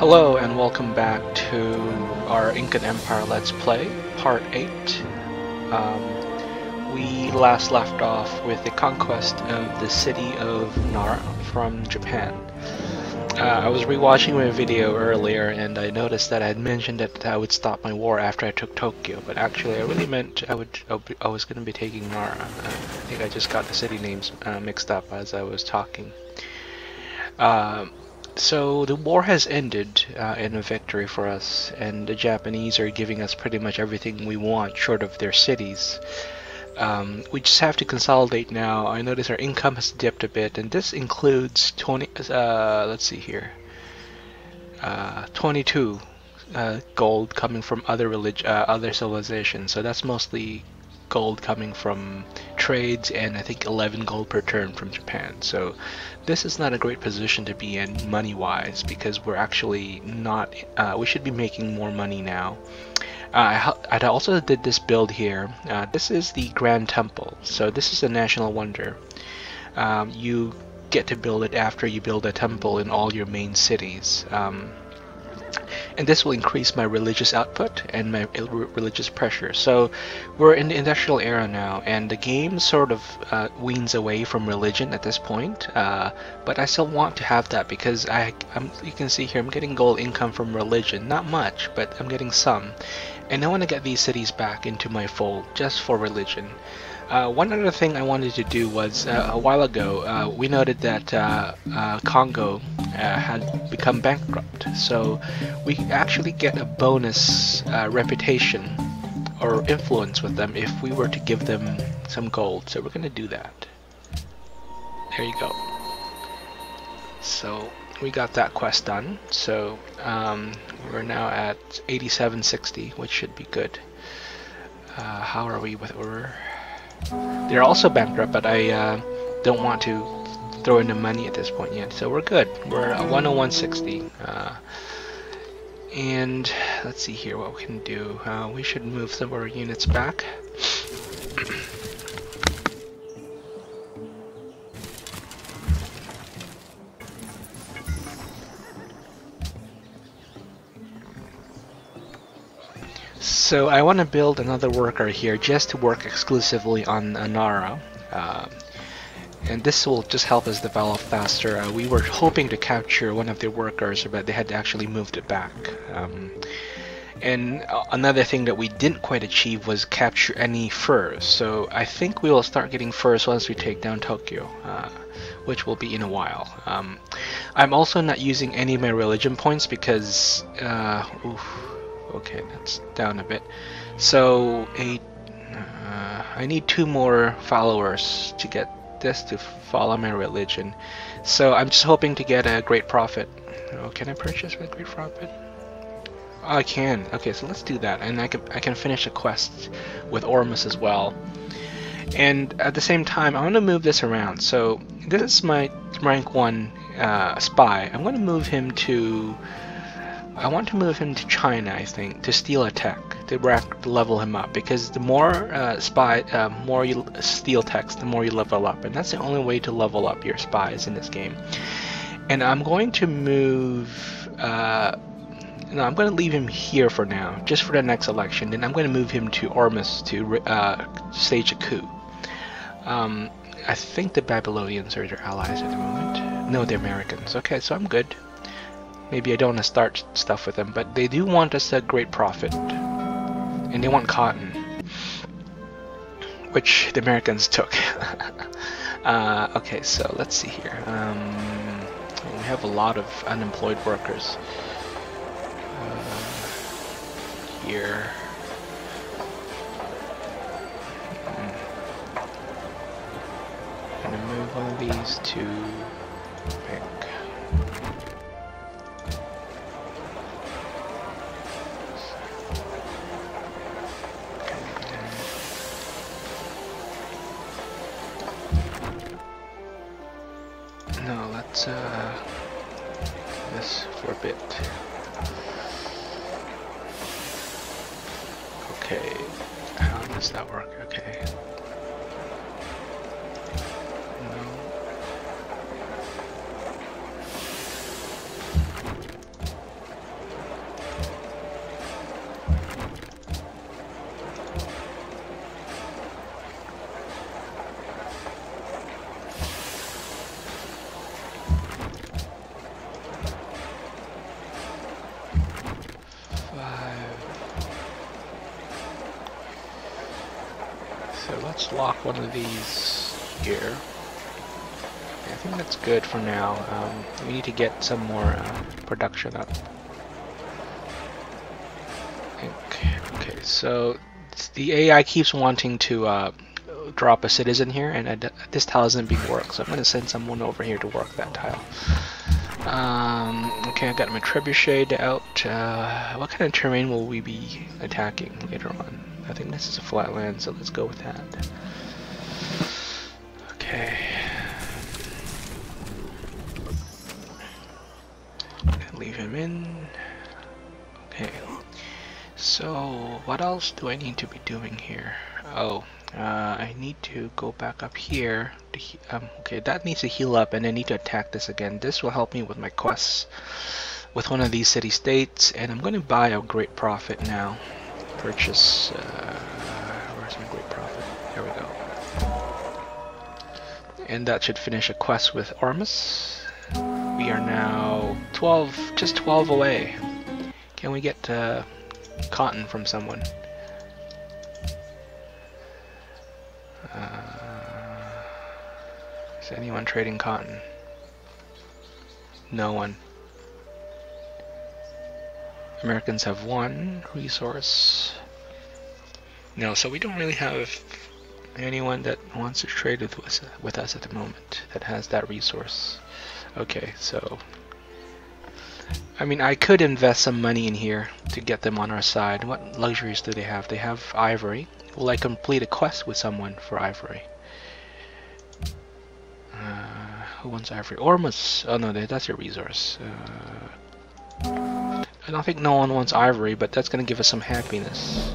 Hello and welcome back to our Incan Empire Let's Play, Part 8. We last left off with the conquest of the city of Nara from Japan. I was rewatching my video earlier and I noticed that I had mentioned that I would stop my war after I took Tokyo, but actually I really meant I was going to be taking Nara. I think I just got the city names mixed up as I was talking. So the war has ended in a victory for us, and the Japanese are giving us pretty much everything we want short of their cities. We just have to consolidate now. I notice our income has dipped a bit, and this includes 22 gold coming from other civilizations. So that's mostly gold coming from trades, and I think 11 gold per turn from Japan. So this is not a great position to be in money-wise, because we're actually not. We should be making more money now. I also did this build here. This is the Grand Temple. So this is a national wonder. You get to build it after you build a temple in all your main cities. And this will increase my religious output and my religious pressure. So we're in the industrial era now, and the game sort of weans away from religion at this point. But I still want to have that because you can see here I'm getting gold income from religion. Not much, but I'm getting some. And I want to get these cities back into my fold just for religion. One other thing I wanted to do was, a while ago, we noted that Congo had become bankrupt. So we actually get a bonus reputation or influence with them if we were to give them some gold. So we're going to do that. There you go. So we got that quest done. So we're now at 8760, which should be good. How are we with order? They're also bankrupt, but I don't want to throw in the money at this point yet. So we're good. We're at 10160. And let's see here what we can do. We should move some of our units back. So I want to build another worker here just to work exclusively on Nara. And this will just help us develop faster. We were hoping to capture one of their workers, but they had actually moved it back. And another thing that we didn't quite achieve was capture any furs. So I think we will start getting furs once we take down Tokyo, which will be in a while. I'm also not using any of my religion points because... okay, that's down a bit. So I need 2 more followers to get this to follow my religion. So I'm just hoping to get a great profit. Oh, can I purchase with great profit? Oh, I can. Okay, so let's do that, and I can finish a quest with Ormus as well. And at the same time, I want to move this around. So this is my rank 1 spy. I'm going to move him to. I want to move him to China, I think, to steal a tech, to level him up, because the more more you steal techs, the more you level up, and that's the only way to level up your spies in this game. And I'm going to move, no, I'm going to leave him here for now, just for the next election, then I'm going to move him to Ormus to stage a coup. I think the Babylonians are their allies at the moment. No, they're Americans. Okay, so I'm good. Maybe I don't want to start stuff with them, but they do want us a great profit. And they want cotton, which the Americans took. Okay, so let's see here. We have a lot of unemployed workers. Here. I'm going to move one of these to pink. No, let's this for a bit. Okay, how does that work? Okay. No. let's lock one of these here. I think that's good for now. We need to get some more production up. Okay, so the AI keeps wanting to drop a citizen here, and this tile isn't being worked, so I'm going to send someone over here to work that tile. Okay, I got my trebuchet out. What kind of terrain will we be attacking later on? I think this is a flat land, so let's go with that. Okay. Leave him in. Okay. So, what else do I need to be doing here? Oh, I need to go back up here. Okay, that needs to heal up, and I need to attack this again. This will help me with my quests with one of these city-states, and I'm going to buy a great profit now. Purchase, where's my great profit? There we go. And that should finish a quest with Ormus. We are now 12, just 12 away. Can we get cotton from someone? Is anyone trading cotton? No one. Americans have one resource. No, so we don't really have anyone that wants to trade with us at the moment that has that resource. Okay, so I mean, I could invest some money in here to get them on our side. What luxuries do they have? They have ivory. Will I complete a quest with someone for ivory? Who wants ivory? Ormus! Oh no, that's a resource. I don't think no one wants ivory, but that's going to give us some happiness.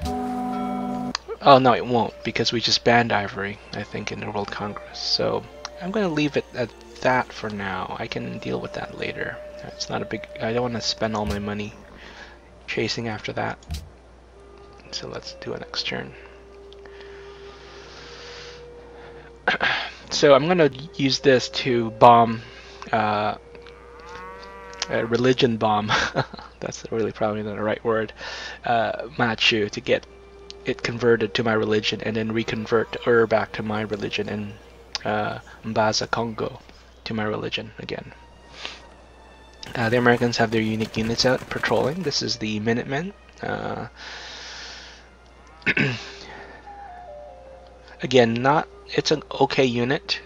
Oh no, it won't, because we just banned ivory, I think, in the World Congress. So I'm going to leave it at that for now. I can deal with that later. It's not a big... I don't want to spend all my money chasing after that. So let's do it next turn. So I'm going to use this to bomb... a religion bomb. That's really probably not the right word. Machu, to get it converted to my religion, and then reconvert Ur back to my religion, and Mbaza Congo to my religion again. The Americans have their unique units out patrolling. This is the Minutemen. Again, it's an okay unit.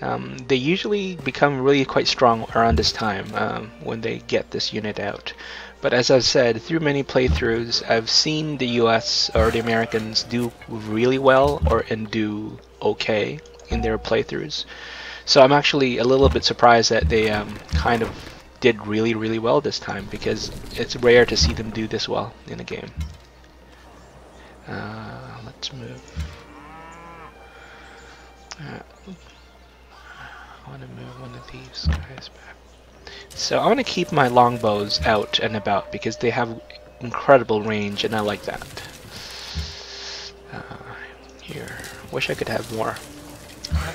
They usually become really quite strong around this time when they get this unit out. But as I've said, through many playthroughs, I've seen the US or the Americans do really well and do okay in their playthroughs. So I'm actually a little bit surprised that they kind of did really well this time, because it's rare to see them do this well in a game. Let's move. I want to move one of these guys back. So I want to keep my longbows out and about because they have incredible range, and I like that. Here, wish I could have more.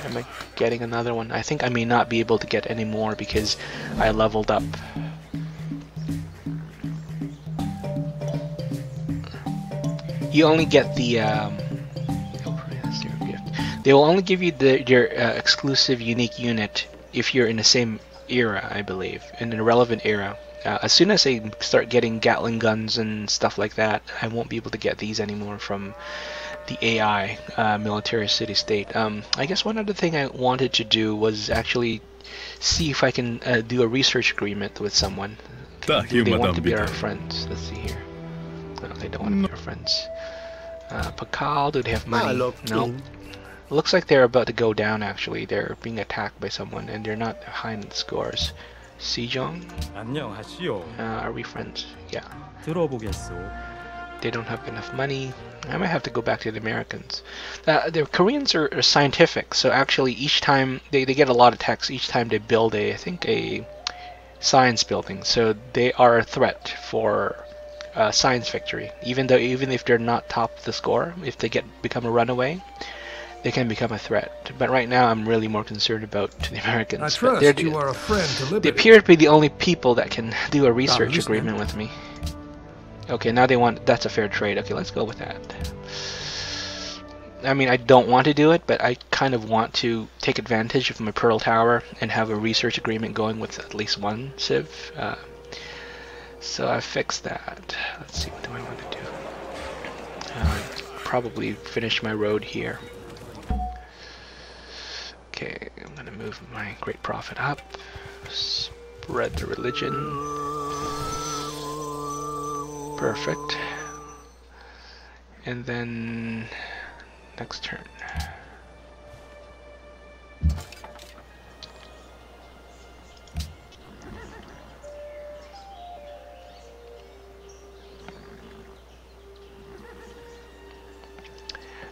Am I getting another one? I think I may not be able to get any more because I leveled up. You only get the they will only give you your exclusive unique unit if you're in the same era, I believe, in a relevant era. As soon as I start getting Gatling guns and stuff like that, I won't be able to get these anymore from the AI military city-state. I guess one other thing I wanted to do was actually see if I can do a research agreement with someone. Do they want to be our friends? Let's see here. No, they don't want to be our friends. Pakal, do they have money? No. Looks like they're about to go down, actually. They're being attacked by someone, and they're not high in the scores. Sejong? Are we friends? Yeah. They don't have enough money. I might have to go back to the Americans. The Koreans are scientific, so actually each time they get a lot of techs each time they build I think a science building. So they are a threat for science victory. Even if they're not top of the score, if they become a runaway, they can become a threat. But right now I'm really more concerned about the Americans. I trust you are a friend to liberty. They appear to be the only people that can do a research agreement with me. Okay, now they want... That's a fair trade. Okay, let's go with that. I mean, I don't want to do it, but I kind of want to take advantage of my Pearl Tower and have a research agreement going with at least one civ. So I fixed that. Let's see, what do I want to do? Probably finish my road here. Okay, I'm gonna move my Great Prophet up. Spread the religion. Perfect. And then next turn.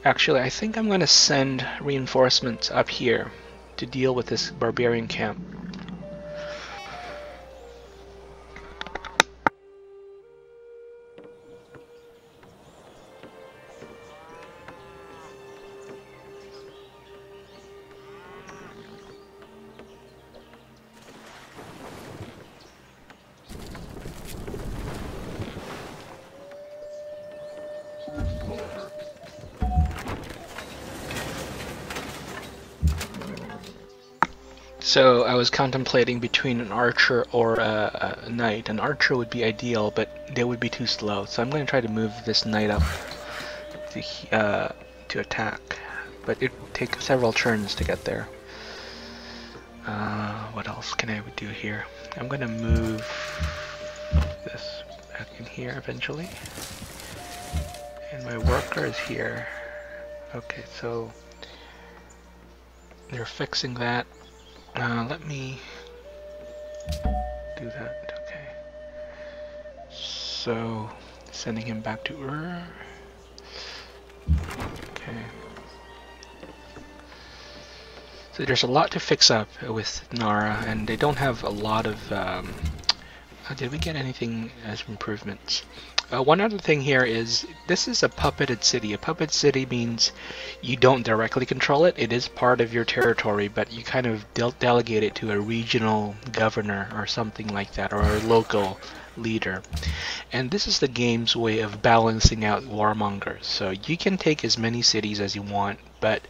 Actually, I think I'm going to send reinforcements up here to deal with this barbarian camp. So I was contemplating between an archer or a knight. An archer would be ideal, but they would be too slow. So I'm going to try to move this knight up to attack. But it takes several turns to get there. What else can I do here? I'm going to move this back in here eventually. And my worker is here. Okay, so they're fixing that. Let me do that. Okay. So, sending him back to Ur. Okay. So there's a lot to fix up with Nara, and they don't have a lot of. Did we get anything as improvements? One other thing here is this is a puppeted city. A puppet city means you don't directly control it. It is part of your territory, but you kind of delegate it to a regional governor or something like that, or a local leader. And this is the game's way of balancing out warmongers. So you can take as many cities as you want, but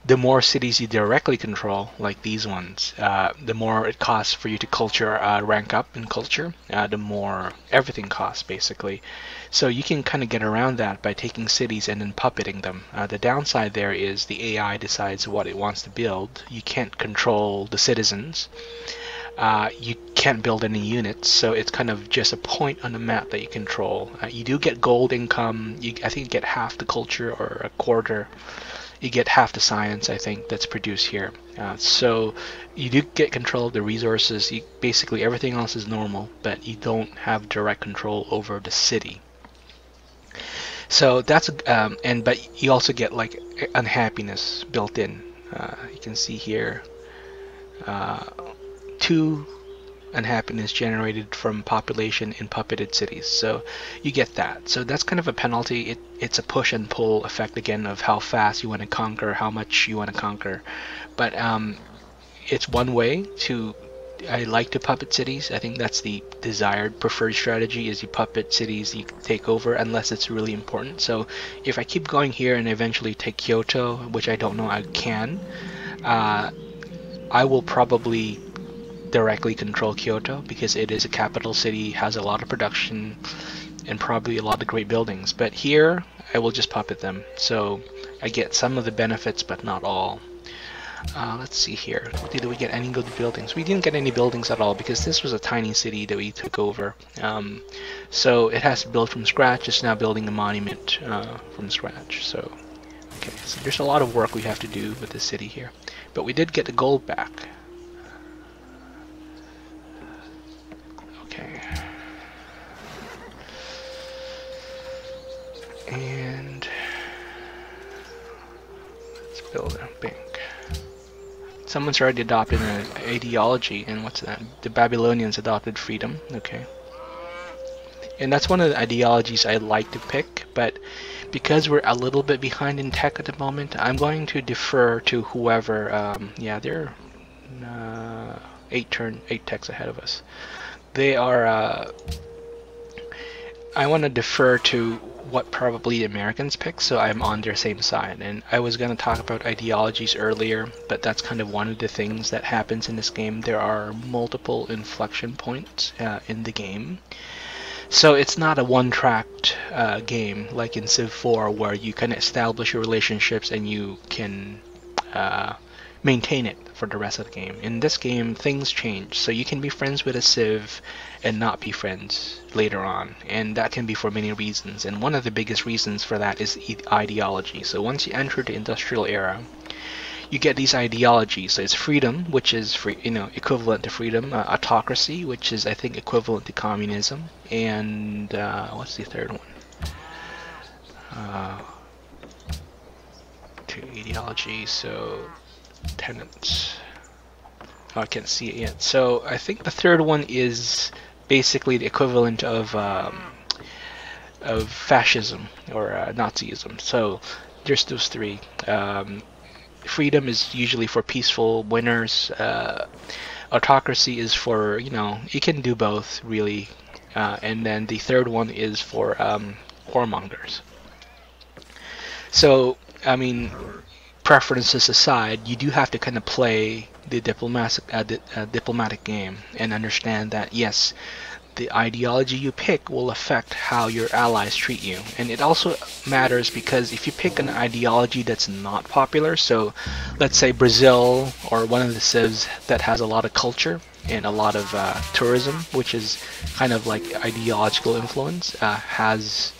the more cities you directly control, like these ones, the more it costs for you to rank up in culture, the more everything costs, basically. So you can kind of get around that by taking cities and then puppeting them. The downside there is the AI decides what it wants to build. You can't control the citizens. You can't build any units, so it's kind of just a point on the map that you control. You do get gold income. I think you get half the culture or a quarter. You get half the science, I think, that's produced here. So you do get control of the resources. Basically everything else is normal, but you don't have direct control over the city. So that's but you also get like unhappiness built in. You can see here 2 unhappiness generated from population in puppeted cities. So you get that. So that's kind of a penalty. It's a push and pull effect again of how fast you want to conquer, how much you want to conquer. But it's one way to. I like to puppet cities. I think that's the desired preferred strategy, is you puppet cities, you take over unless it's really important. So if I keep going here and eventually take Kyoto, which I don't know I can, I will probably directly control Kyoto because it is a capital city, has a lot of production, and probably a lot of great buildings. But here, I will just puppet them. So I get some of the benefits, but not all. Let's see here. Did we get any good buildings? We didn't get any buildings at all because this was a tiny city that we took over. So it has to build from scratch. It's now building a monument from scratch. So, okay, so there's a lot of work we have to do with the city here. But we did get the gold back. Okay. And let's build a bank. Someone's already adopted an ideology, and what's that? The Babylonians adopted freedom. Okay. And that's one of the ideologies I like to pick, but because we're a little bit behind in tech at the moment, I'm going to defer to whoever. Yeah, they're 8 techs ahead of us. They are. I want to defer to what probably the Americans pick, so I'm on their same side. And I was going to talk about ideologies earlier, but that's kind of one of the things that happens in this game. There are multiple inflection points in the game. So it's not a one-tracked game like in Civ 4 where you can establish your relationships and you can maintain it for the rest of the game. In this game, things change. So you can be friends with a Civ and not be friends later on. And that can be for many reasons. And one of the biggest reasons for that is ideology. So once you enter the industrial era, you get these ideologies. So it's freedom, which is equivalent to freedom, autocracy, which is I think equivalent to communism, and what's the third one? To ideology, so tenants. Oh, I can't see it yet. So I think the third one is basically the equivalent of fascism or Nazism. So there's those three. Freedom is usually for peaceful winners. Autocracy is for, you can do both, really. And then the third one is for whoremongers. So, I mean, preferences aside, you do have to kind of play the diplomatic game and understand that, yes, the ideology you pick will affect how your allies treat you. And it also matters because if you pick an ideology that's not popular, so let's say Brazil or one of the civs that has a lot of culture and a lot of tourism, which is kind of like ideological influence, has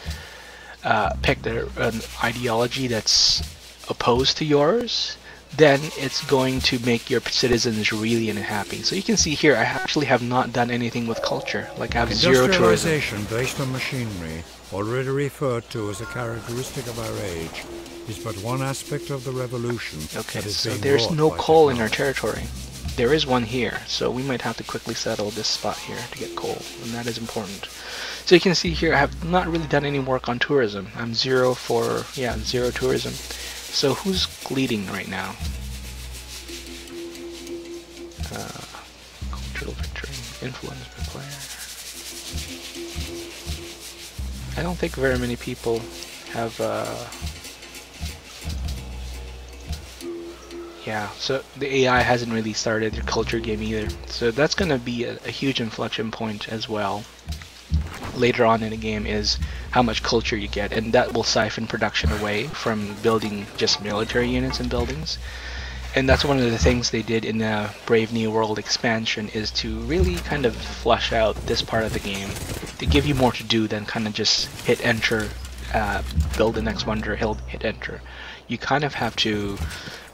picked an ideology that's opposed to yours, then it's going to make your citizens really unhappy. So you can see here, I actually have not done anything with culture. Like I have zero tourism. Industrialization based on machinery, already referred to as a characteristic of our age, is but one aspect of the revolution. Okay, so there's no coal in our territory. There is one here, so we might have to quickly settle this spot here to get coal, and that is important. So you can see here, I have not really done any work on tourism. I'm zero tourism. So who's leading right now? Cultural victory, influence per player. I don't think very many people have. Yeah, so the AI hasn't really started their culture game either. So that's going to be a huge inflection point as well. Later on in the game is how much culture you get, and that will siphon production away from building just military units and buildings. And that's one of the things they did in the Brave New World expansion, is to really kind of flush out this part of the game to give you more to do than kind of just hit enter, build the next wonder, hit enter. You kind of have to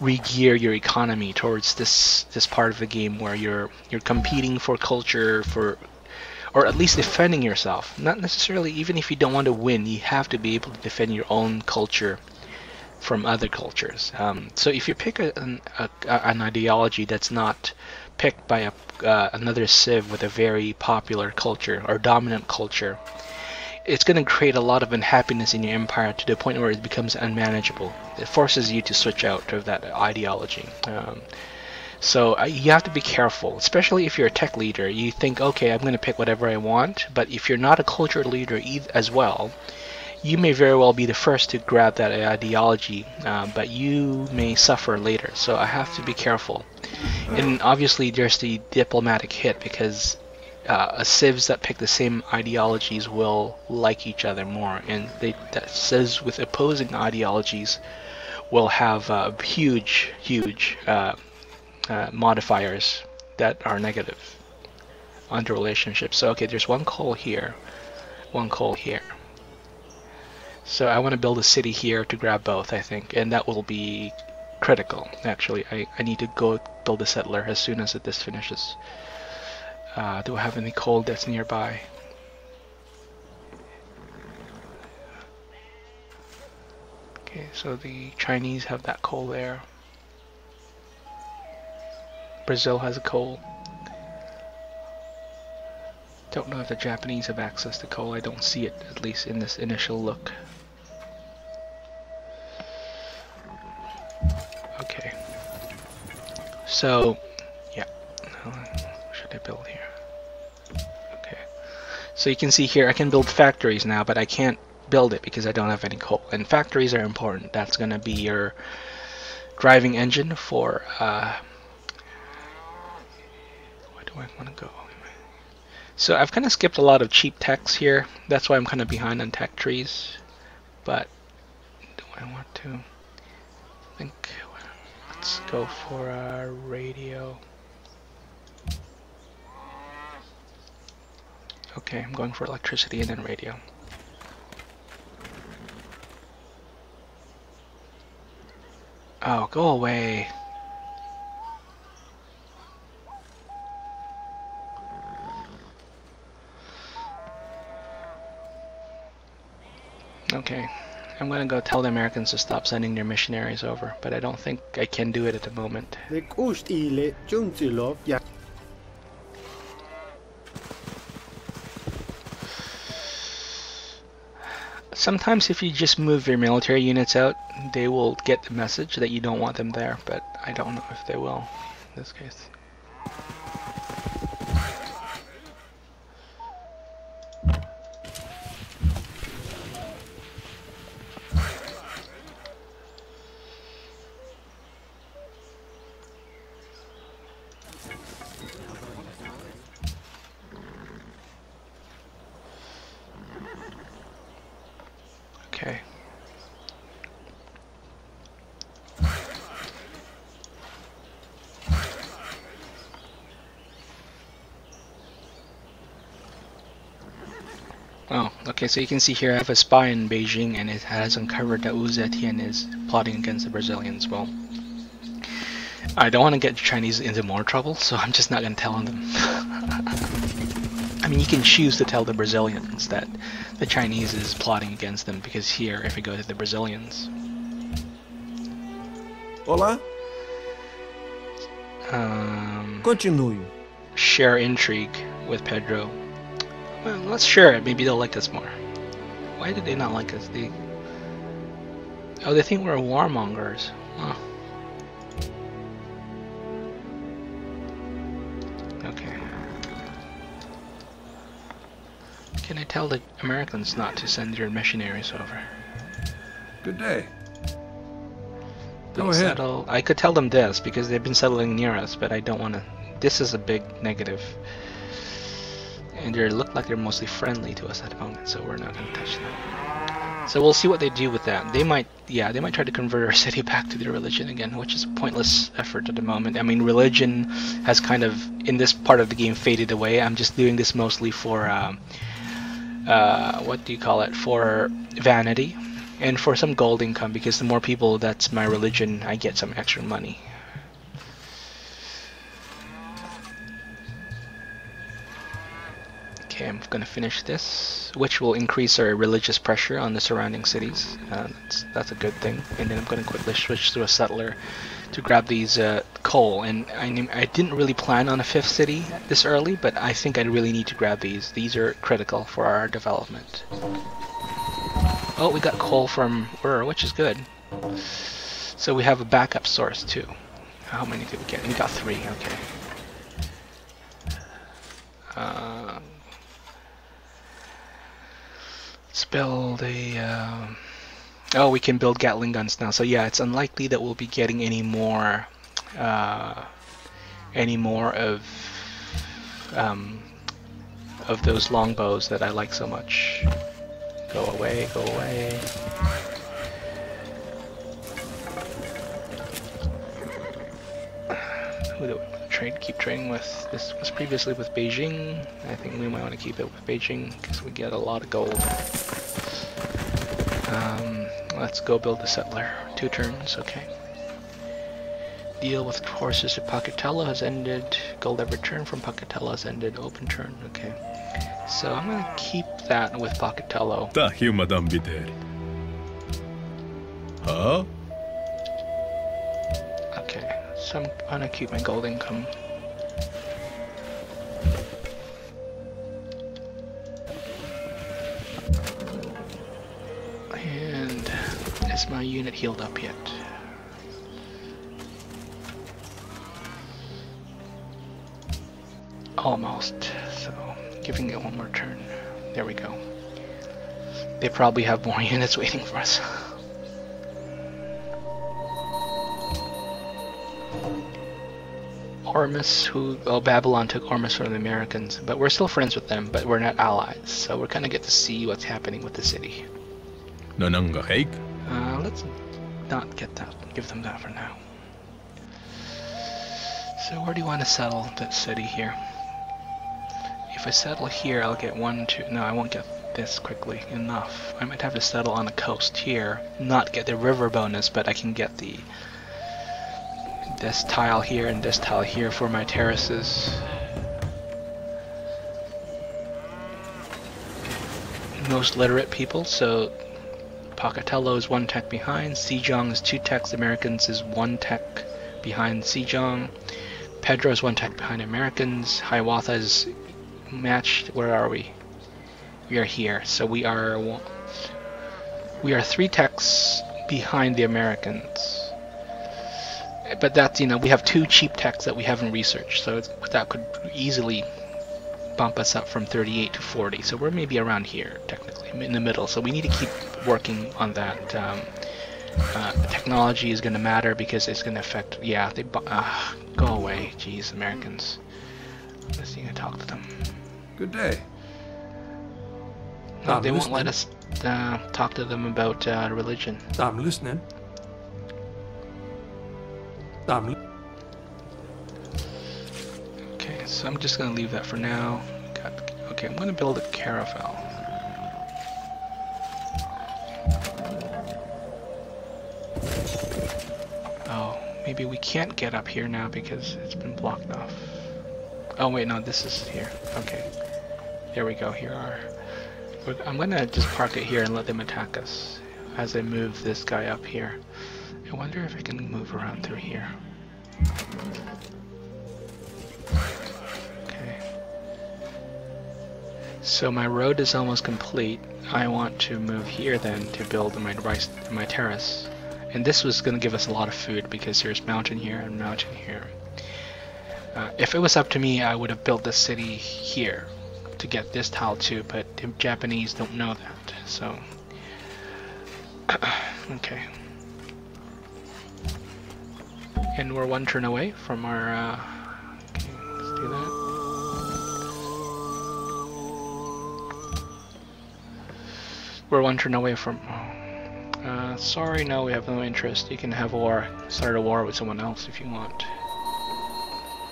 re-gear your economy towards this part of the game where you're competing for culture, or at least defending yourself. Not necessarily, even if you don't want to win, you have to be able to defend your own culture from other cultures. So if you pick an ideology that's not picked by another civ with a very popular culture or dominant culture, it's going to create a lot of unhappiness in your empire to the point where it becomes unmanageable. It forces you to switch out of that ideology. So you have to be careful, especially if you're a tech leader. You think, okay, I'm going to pick whatever I want, but if you're not a culture leader as well, you may very well be the first to grab that ideology, but you may suffer later. So I have to be careful. And obviously there's the diplomatic hit, because civs that pick the same ideologies will like each other more, and civs with opposing ideologies will have huge modifiers that are negative on the relationship. So okay, there's one coal here, one coal here. So I want to build a city here to grab both, I think, and that will be critical. Actually, I need to go build a settler as soon as this finishes. Do I have any coal that's nearby? Okay, so the Chinese have that coal there. Brazil has a coal. Don't know if the Japanese have access to coal. I don't see it, at least in this initial look. Okay. So, yeah. What should I build here? Okay. So you can see here, I can build factories now, but I can't build it because I don't have any coal. And factories are important. That's gonna be your driving engine for where do I want to go? So I've kind of skipped a lot of cheap techs here. That's why I'm kind of behind on tech trees. But do I want to? I think let's go for a radio. Okay, I'm going for electricity and then radio. Oh, go away. Okay, I'm gonna go tell the Americans to stop sending their missionaries over, but I don't think I can do it at the moment. Sometimes if you just move your military units out, they will get the message that you don't want them there, but I don't know if they will in this case. Okay. Oh, okay, so you can see here I have a spy in Beijing and it has uncovered that Wu Zetian is plotting against the Brazilians. Well, I don't want to get the Chinese into more trouble, so I'm just not going to tell them. I mean, you can choose to tell the Brazilians that the Chinese is plotting against them, because here, if we go to the Brazilians... Olá. Continue. Share intrigue with Pedro. Well, let's share it. Maybe they'll like us more. Why did they not like us? Oh, they think we're warmongers. Huh. Okay. Can I tell the Americans not to send their missionaries over? Good day. Go ahead. Settle. I could tell them this because they've been settling near us, but I don't want to. This is a big negative. And they look like they're mostly friendly to us at the moment, so we're not going to touch them. So we'll see what they do with that. They might try to convert our city back to their religion again, which is a pointless effort at the moment. I mean, religion has kind of, in this part of the game, faded away. I'm just doing this mostly for, what do you call it, for vanity. And for some gold income, because the more people that's my religion, I get some extra money. Okay, I'm gonna finish this, which will increase our religious pressure on the surrounding cities. That's a good thing. And then I'm gonna quickly switch to a settler to grab these coal. And I didn't really plan on a 5th city this early, but I think I really need to grab these. These are critical for our development. Oh, we got coal from Ur, which is good. So we have a backup source too. How many did we get? We got 3, okay. Let's build a... Oh, we can build Gatling guns now. So yeah, it's unlikely that we'll be getting any more of those longbows that I like so much. Go away, go away. Who do we keep trading with? This was previously with Beijing. I think we might want to keep it with Beijing because we get a lot of gold. Let's go build a settler. 2 turns, okay. Deal with horses at Pocatello has ended. Gold every turn from Pocatello has ended. Open turn, okay. So I'm gonna keep that with Pocatello. Huh? Okay, so I'm gonna keep my gold income. And is my unit healed up yet? Almost, so giving it one more turn. There we go. They probably have more units waiting for us. Ormus, Babylon took Ormus from the Americans, but we're still friends with them, but we're not allies, so we're kind of get to see what's happening with the city. Let's not get that, give them that for now. So where do you want to settle that city here? If I settle here, I'll get 1, 2, no, I won't get this quickly enough. I might have to settle on the coast here, not get the river bonus, but I can get this tile here and this tile here for my terraces. Most literate people, so Pocatello is 1 tech behind, Sejong is 2 techs, Americans is 1 tech behind Sejong, Pedro is 1 tech behind Americans, Hiawatha is matched. Where are we? We are here, so we are 3 techs behind the Americans. But that's, we have 2 cheap techs that we haven't researched, so that could easily bump us up from 38 to 40. So we're maybe around here, technically, in the middle. So we need to keep working on that. Technology is going to matter because it's going to affect. Yeah, they go away. Jeez, Americans. Let's see, I talk to them. Good day. No, they won't let us talk to them about religion. I'm listening. Okay, so I'm just going to leave that for now. Okay, I'm going to build a caravel. Oh, maybe we can't get up here now because it's been blocked off. Oh wait, no, this is here. Okay, there we go. I'm going to just park it here and let them attack us as I move this guy up here. I wonder if I can move around through here. Okay. So my road is almost complete. I want to move here then to build my terrace. And this was going to give us a lot of food because there's mountain here and mountain here. If it was up to me, I would have built this city here to get this tile too, but the Japanese don't know that, so... Okay. And we're 1 turn away from our, okay, let's do that. We're 1 turn away from, sorry, no, we have no interest. You can have start a war with someone else if you want.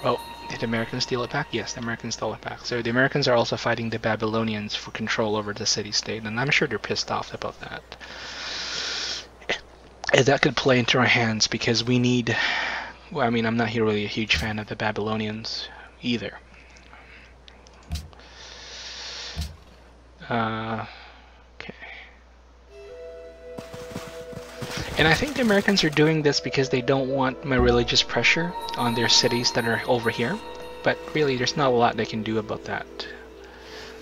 Oh, did the Americans steal it back? Yes, the Americans stole it back. So the Americans are also fighting the Babylonians for control over the city-state, and I'm sure they're pissed off about that. And that could play into our hands because we need... Well, I mean, I'm not really a huge fan of the Babylonians either. Okay. And I think the Americans are doing this because they don't want my religious pressure on their cities that are over here. But really, there's not a lot they can do about that.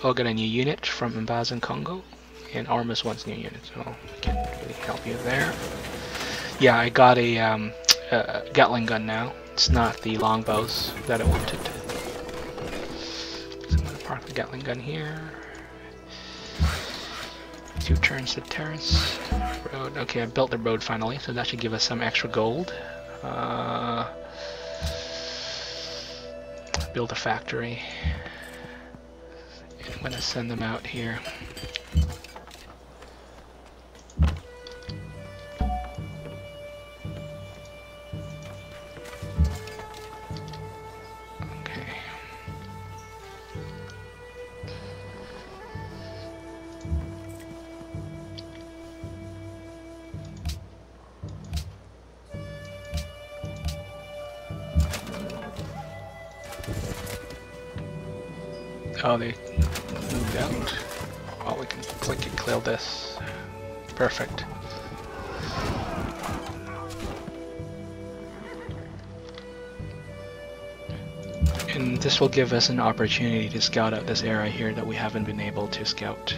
Oh, got a new unit from Mbazan, Congo. And Ormus wants new units, so we can't really help you there. Yeah, I got a Gatling gun now. It's not the longbows that I wanted. So I'm going to park the Gatling gun here. 2 turns to terrace. Road. Okay, I built the road finally, so that should give us some extra gold. Build a factory. And I'm going to send them out here. Oh, they moved out. Oh, we can click and clear this. Perfect. And this will give us an opportunity to scout out this area here that we haven't been able to scout.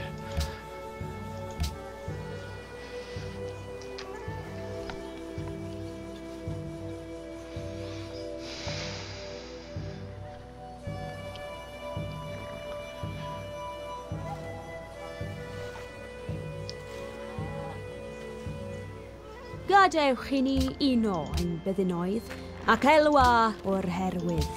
gadewch i ni uno ein byddinoedd, ac elwa o'r herwydd.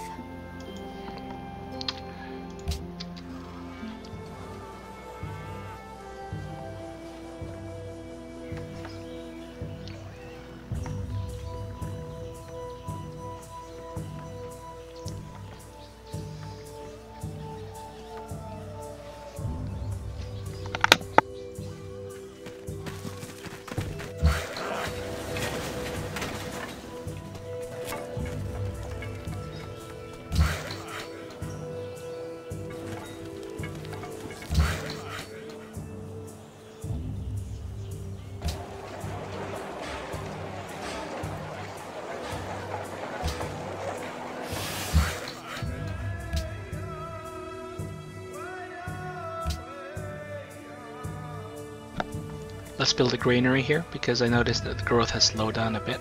Let's build a granary here because I noticed that the growth has slowed down a bit.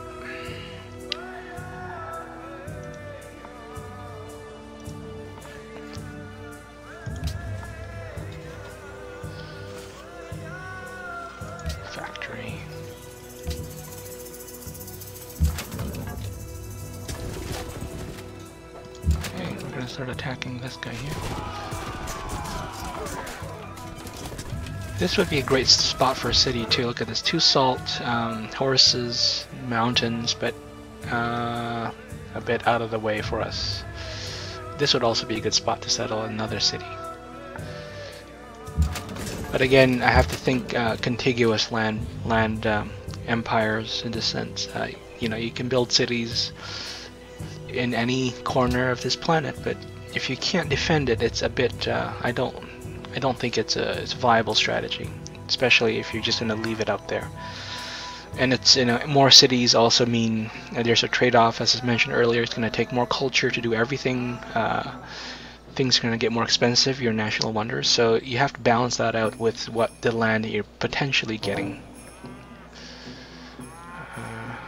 Factory. Okay, we're gonna start attacking this guy here. This would be a great spot for a city too. Look at this, 2 salt, horses, mountains, but a bit out of the way for us. This would also be a good spot to settle another city. But again, I have to think contiguous land empires in this sense. You know, you can build cities in any corner of this planet, but if you can't defend it, it's a bit. I don't think it's a viable strategy, especially if you're just going to leave it out there. And it's, you know, more cities also mean there's a trade-off, as I mentioned earlier. It's going to take more culture to do everything. Things are going to get more expensive, your national wonders. So you have to balance that out with what the land that you're potentially getting.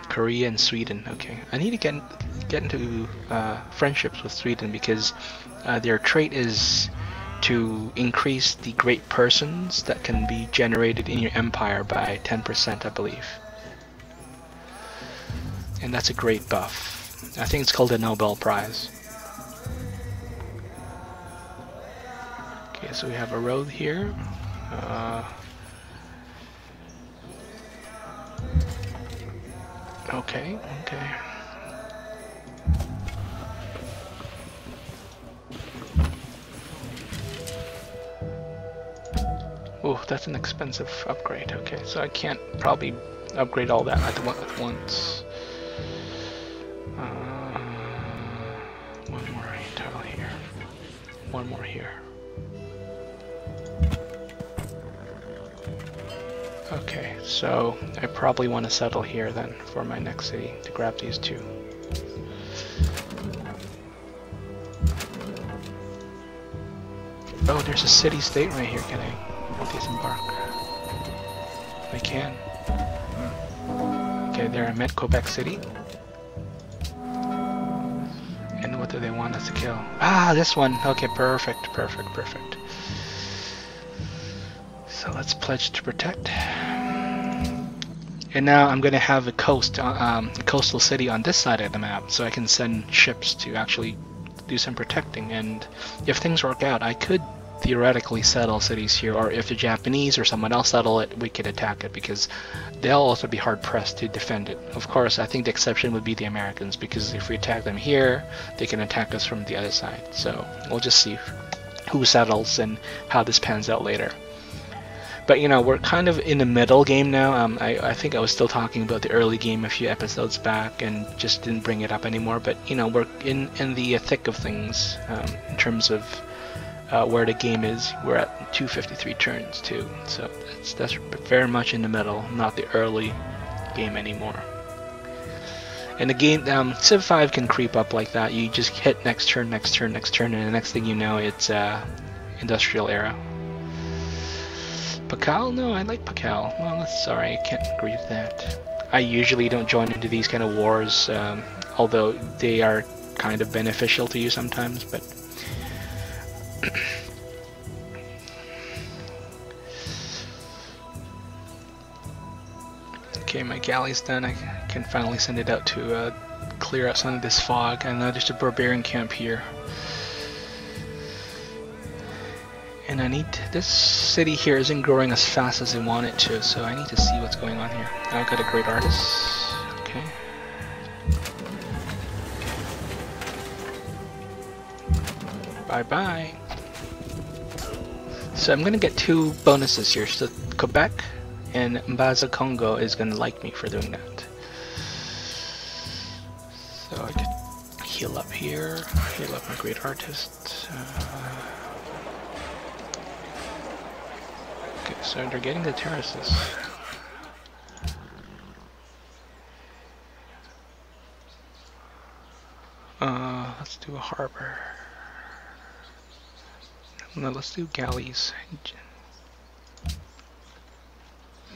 Korea and Sweden. Okay, I need to get into friendships with Sweden because their trait is to increase the great persons that can be generated in your empire by 10%, I believe. And that's a great buff. I think it's called the Nobel Prize. Okay, so we have a road here. Okay. Oh, that's an expensive upgrade. Okay, so I can't probably upgrade all that at once. One more tile here. One more here. Okay, so I probably want to settle here then for my next city to grab these 2. Oh, there's a city-state right here. Can I disembark? I can. Okay, there I met Quebec City. And what do they want us to kill? Ah, this one. Okay, perfect. So let's pledge to protect. And now I'm going to have a coastal city on this side of the map, so I can send ships to actually do some protecting. And if things work out, I could theoretically settle cities here, or if the Japanese or someone else settle it, we could attack it, because they'll also be hard pressed to defend it. Of course, I think the exception would be the Americans, because if we attack them here, they can attack us from the other side. So we'll just see who settles and how this pans out later. But you know, we're kind of in the middle game now. I think I was still talking about the early game a few episodes back and just didn't bring it up anymore. But you know, we're in the thick of things in terms of where the game is. We're at 253 turns too, so that's very much in the middle, not the early game anymore. And the game, Civ 5 can creep up like that. You just hit next turn, and the next thing you know, it's industrial era. Pakal? No, I like Pakal. Well, sorry, I can't agree with that. I usually don't join into these kind of wars, although they are kind of beneficial to you sometimes, but Okay, my galley's done. I can finally send it out to clear out some of this fog. And now there's a barbarian camp here. And I need this city here isn't growing as fast as I want it to, so I need to see what's going on here. I've got a great artist. Okay. Bye bye. So I'm gonna get 2 bonuses here. So Quebec and Mbaza Congo is gonna like me for doing that. So I could heal up here, heal up my great artist. Okay, so they're getting the terraces. Let's do a harbor. No, let's do galleys.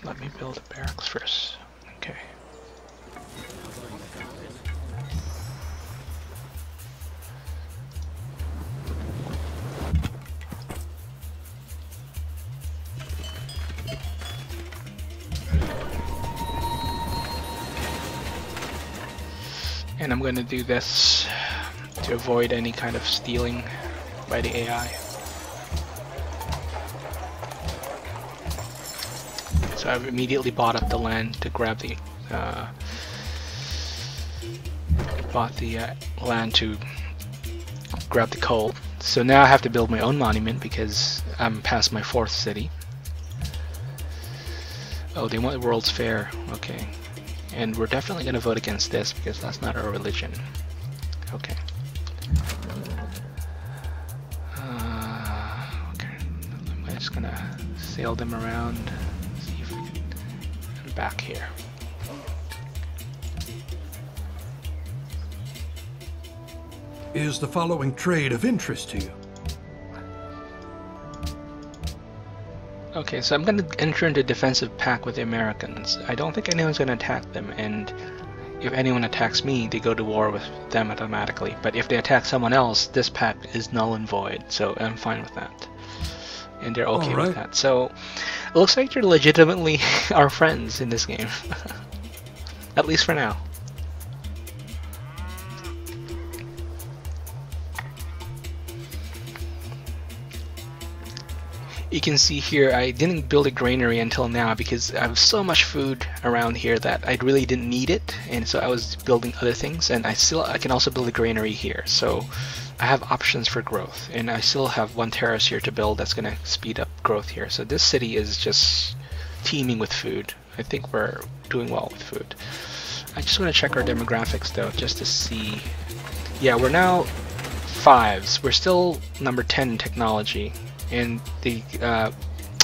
Let me build a barracks first. Okay. And I'm going to do this to avoid any kind of stealing by the AI. So I've immediately bought up the land to grab the land to grab the coal. So now I have to build my own monument because I'm past my 4th city. Oh, they want the World's Fair. Okay. And we're definitely going to vote against this because that's not our religion. Okay. Okay. I'm just going to sail them around. See if we can... I'm back here. Is the following trade of interest to you? Okay, so I'm going to enter into defensive pact with the Americans. I don't think anyone's going to attack them, and if anyone attacks me, they go to war with them automatically. But if they attack someone else, this pact is null and void, so I'm fine with that. And they're okay with that. So it looks like you're legitimately our friends in this game. At least for now. You can see here I didn't build a granary until now because I have so much food around here that I really didn't need it, and so I was building other things, and I can also build a granary here, so I have options for growth, and I still have 1 terrace here to build that's going to speed up growth here. So this city is just teeming with food. I think we're doing well with food. I just want to check our demographics though, just to see. Yeah, we're now 5s. We're still number 10 in technology. And the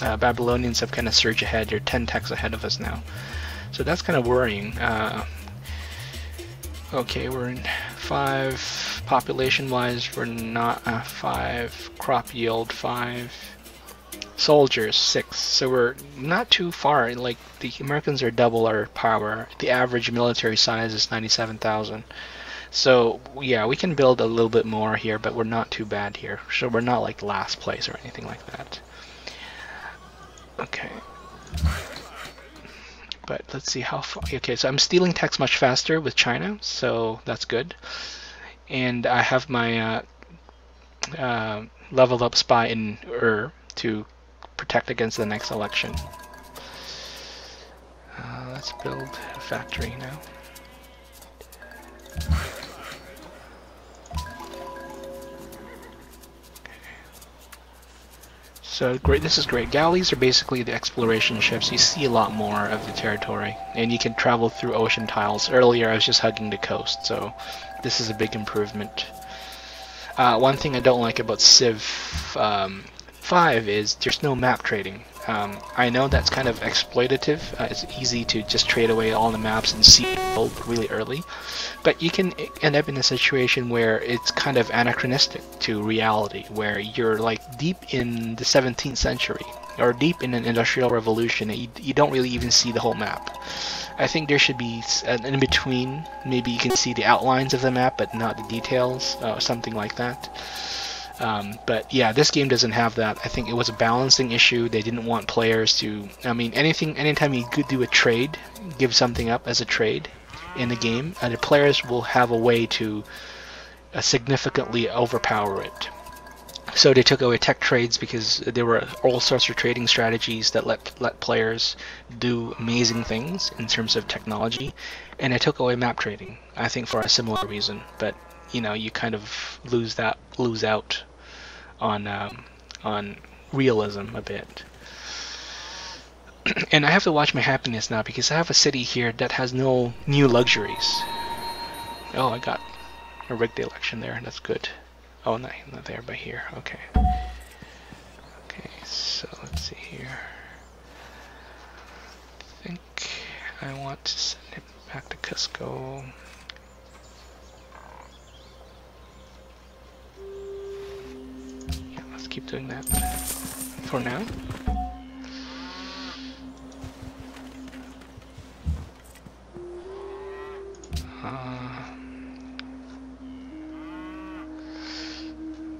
Babylonians have kind of surged ahead. They're 10 techs ahead of us now. So that's kind of worrying. Okay, we're in 5. Population-wise, we're not 5. Crop yield, 5. Soldiers, 6. So we're not too far. Like, the Americans are double our power. The average military size is 97,000. So yeah, we can build a little bit more here, but we're not too bad here. So we're not like last place or anything like that. Okay. But let's see how far. Okay, so I'm stealing techs much faster with China, so that's good. And I have my leveled up spy in to protect against the next election. Let's build a factory now. So great, this is great. Galleys are basically the exploration ships. You see a lot more of the territory, and you can travel through ocean tiles. Earlier I was just hugging the coast, so this is a big improvement. One thing I don't like about Civ 5 is there's no map trading. I know that's kind of exploitative. It's easy to just trade away all the maps and see gold really early, but you can end up in a situation where it's kind of anachronistic to reality, where you're like deep in the 17th century or deep in an industrial revolution and you don't really even see the whole map. I think there should be an in-between. Maybe you can see the outlines of the map but not the details, something like that. But yeah, this game doesn't have that. I think it was a balancing issue. They didn't want players to. I mean, anytime you could do a trade, give something up as a trade in the game, the players will have a way to significantly overpower it. So they took away tech trades because there were all sorts of trading strategies that let players do amazing things in terms of technology, and they took away map trading. I think for a similar reason, but you know, you kind of lose out on realism a bit. And I have to watch my happiness now because I have a city here that has no new luxuries. Oh, I got a rigged election there. That's good. Oh, no, not there, but here. Okay. Okay, so let's see here. I think I want to send him back to Cusco. Yeah, let's keep doing that for now.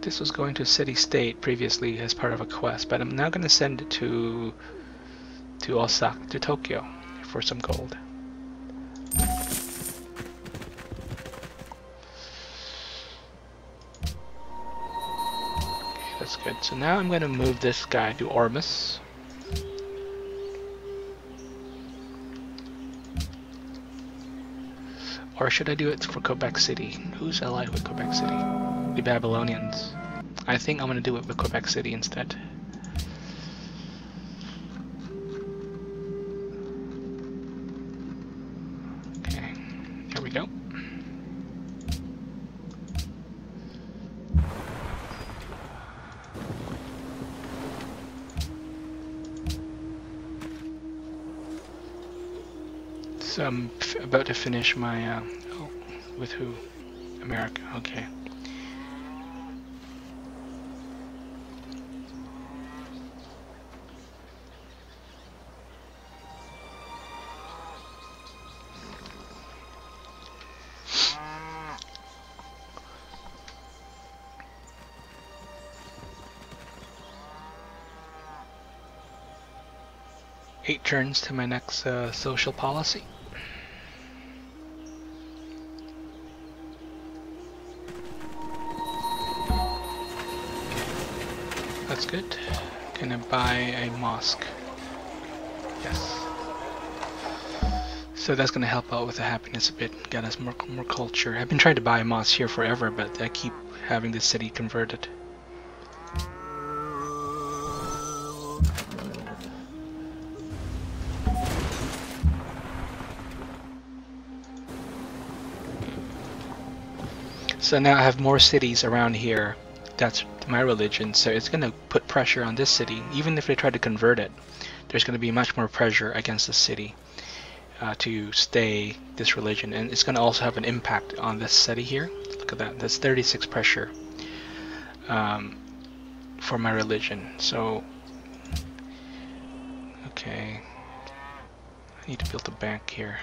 This was going to city-state previously as part of a quest, but I'm now going to send it to Osaka, to Tokyo, for some gold. Okay, that's good. So now I'm going to move this guy to Ormus. Or should I do it for Quebec City? Who's allied with Quebec City? The Babylonians. I think I'm gonna do it with Quebec City instead. Okay, here we go. So I'm about to finish my, oh, with who? America, okay. Eight turns to my next social policy. That's good. Can I buy a mosque? Yes. So that's gonna help out with the happiness a bit. Get us more culture. I've been trying to buy a mosque here forever, but I keep having the city converted. So now I have more cities around here. That's my religion, so it's going to put pressure on this city. Even if they try to convert it, there's going to be much more pressure against the city to stay this religion. And it's going to also have an impact on this city here. Look at that. That's 36 pressure for my religion. So, okay. I need to build a bank here.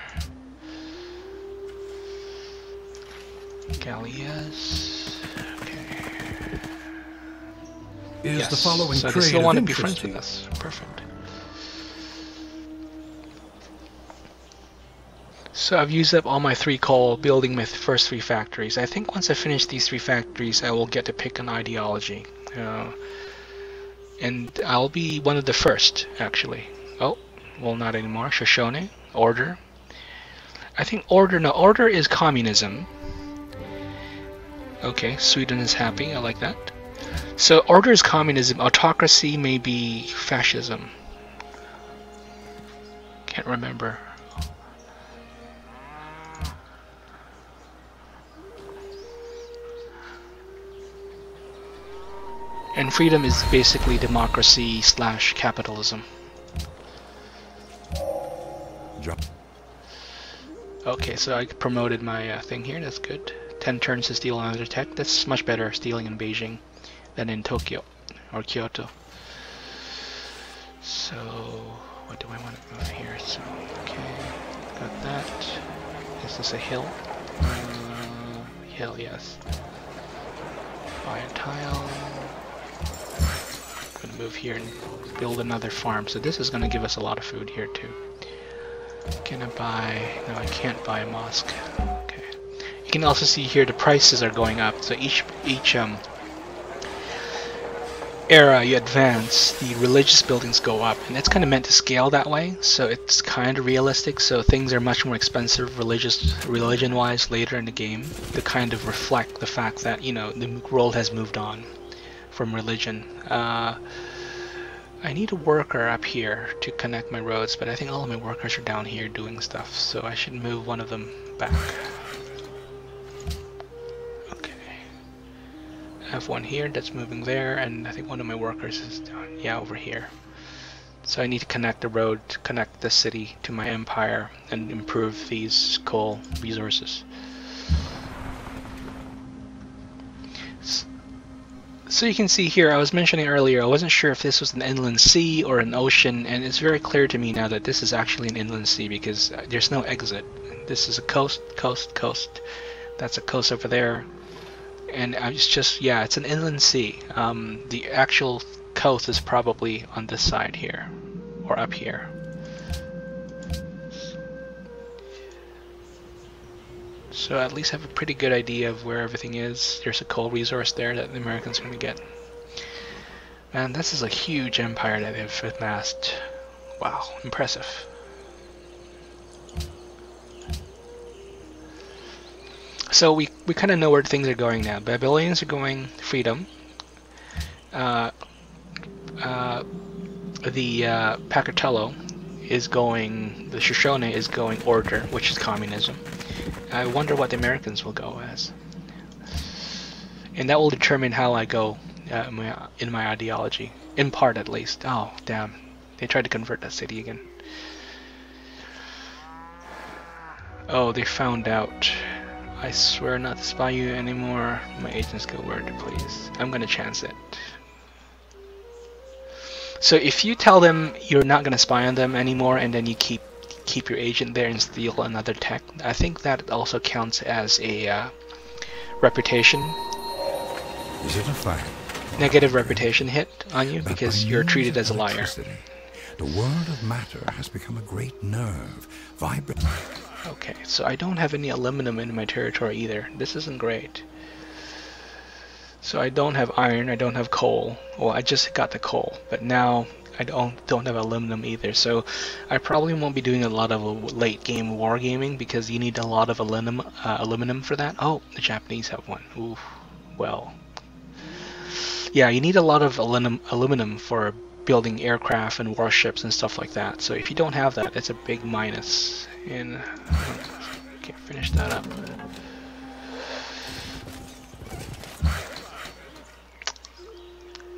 Gallias. Okay. Is the following so trade they still want to of be friends interest with us. Perfect. So I've used up all my 3 coal building my first 3 factories. I think once I finish these 3 factories, I will get to pick an ideology. And I'll be one of the first, actually. Oh, well, not anymore. Shoshone, order. I think order. No, order is communism. Okay, Sweden is happy. I like that. So order is communism. Autocracy may be fascism. Can't remember. And freedom is basically democracy / capitalism. Okay, so I promoted my thing here. That's good. 10 turns to steal another tech. That's much better stealing in Beijing than in Tokyo or Kyoto. So what do I want to go here? So okay, got that. Is this a hill? Hill, yes. Buy a tile. move here and build another farm. So this is going to give us a lot of food here too. Can I buy? No, I can't buy a mosque. Okay. You can also see here the prices are going up. So each era you advance, the religious buildings go up, and it's kind of meant to scale that way. So it's kind of realistic. So things are much more expensive religion-wise later in the game to kind of reflect the fact that, you know, the world has moved on from religion. I need a worker up here to connect my roads, but I think all of my workers are down here doing stuff, so I should move one of them back. Okay. I have one here that's moving there, and I think one of my workers is down, yeah, over here. So I need to connect the road to connect the city to my empire and improve these coal resources. So you can see here, I was mentioning earlier, I wasn't sure if this was an inland sea or an ocean, and it's very clear to me now that this is actually an inland sea because there's no exit. This is a coast, coast, coast. That's a coast over there. And it's just, yeah, it's an inland sea. The actual coast is probably on this side here, or up here. So at least have a pretty good idea of where everything is. There's a coal resource there that the Americans are going to get. Man, this is a huge empire that they've amassed. Wow, impressive. So we kind of know where things are going now. Babylonians are going freedom. The Pacatello is going, the Shoshone is going order, which is communism. I wonder what the Americans will go as. And that will determine how I go in my ideology. In part, at least. Oh, damn. They tried to convert that city again. Oh, they found out. I swear not to spy you anymore. My agents go word, please. I'm gonna chance it. So if you tell them you're not gonna spy on them anymore and then you keep your agent there and steal another tech, I think that also counts as a reputation. Is it a fact? Negative reputation hit on you because you're treated as a liar. The world of matter has become a great nerve, vibrating. Okay, so I don't have any aluminum in my territory either. This isn't great. So I don't have iron, I don't have coal. Well, I just got the coal, but now I don't have aluminum either. So I probably won't be doing a lot of late game wargaming because you need a lot of aluminum for that. Oh, the Japanese have one. Ooh, well. Yeah, you need a lot of aluminum for building aircraft and warships and stuff like that. So if you don't have that, it's a big minus. And can't finish that up.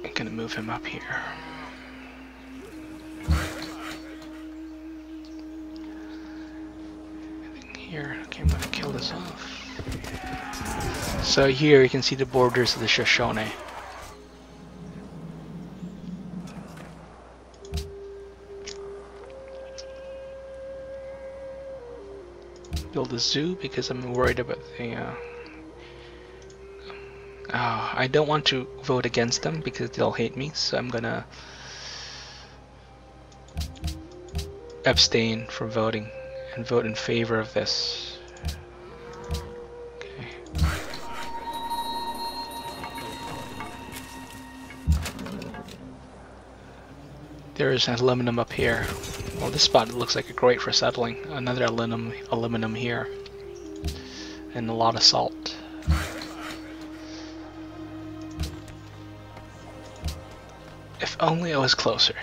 I'm gonna move him up here. Here, okay, I'm gonna kill this off. So here you can see the borders of the Shoshone. Build a zoo because I'm worried about the I don't want to vote against them because they'll hate me, so I'm gonna abstain from voting and vote in favor of this. Okay. There is aluminum up here. Well, this spot looks like a great for settling. Another aluminum here. And a lot of salt. If only I was closer.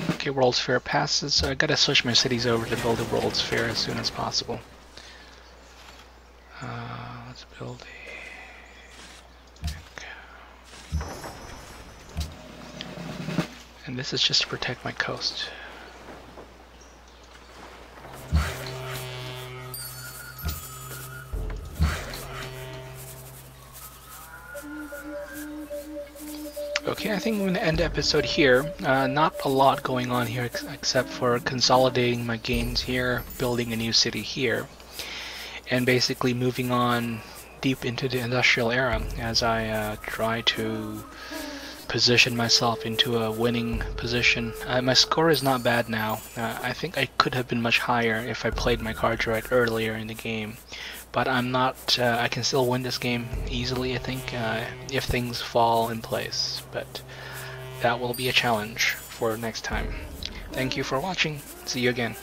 Okay, World's Fair passes, so I gotta switch my cities over to build a World's Fair as soon as possible. Let's build a... And this is just to protect my coast. Okay, I think I'm going to end the episode here. Not a lot going on here except for consolidating my gains here, building a new city here, and basically moving on deep into the industrial era as I try to position myself into a winning position. My score is not bad now. I think I could have been much higher if I played my cards right earlier in the game. But I'm not, I can still win this game easily, I think, if things fall in place. But that will be a challenge for next time. Thank you for watching. See you again.